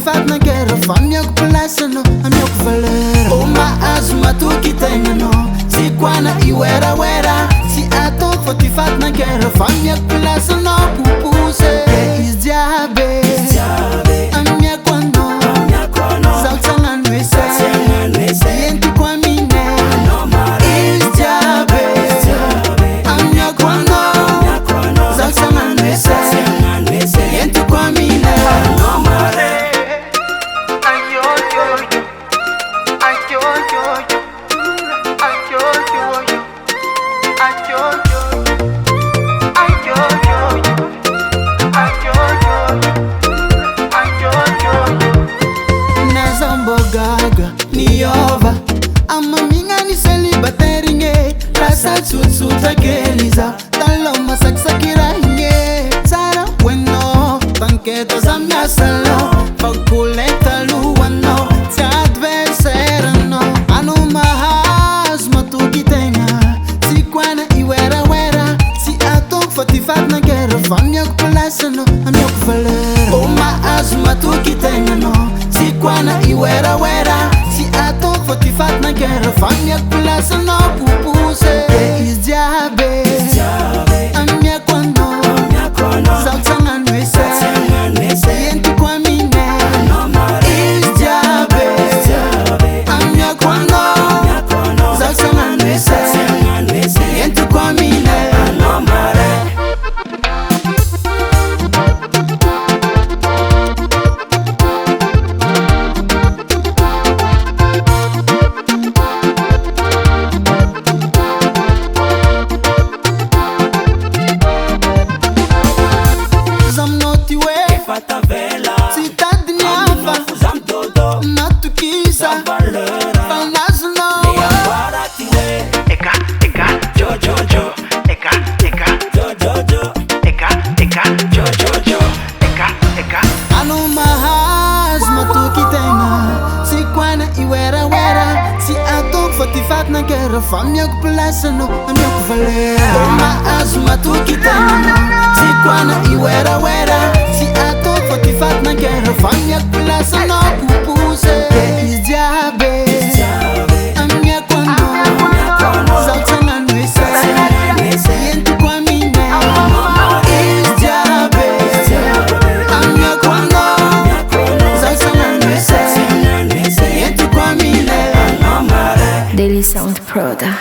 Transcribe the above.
faty nankera fa amiako place anao amiako valeur oma azo matoky tegna anao tsy koana iwerawera tsy atao fa ty faty nankera fa amiako place anao popose izy jiaby amiako anao zaho tsy hagnano ese entiko amine izy jiaby amiako anao zaho tsy hagnano ese entiko amine Gaga niova ama minga ni célibataire nge rasa tsutsuta keliza talo masaksakira nge tsara bueno banqueta za mia salo fakuleta luwano ti adversaire no ano mahaz matuki tenga si kwana iwera wera si ato fatifat na kera famia kupalasa no amia kuvalera o maaz matuki tenga no si kwana iwera wera si ato fatifat na kera famia kupalasa no pupuse is jiabe amia kwano zautanga nwese yenti kwa mine is jiabe amia kwano zautanga nwese yenti kwa mine famia kupalasa no amia kuvalera oma azu matuki tena si kwana iwera wera si ato fatifat na kera famia kupalasa no pupuse is jiabe amia kwano zautanga nwese yenti kwa mine is jiabe amia kwano zautanga nwese yenti kwa mine Daily Sound Proda.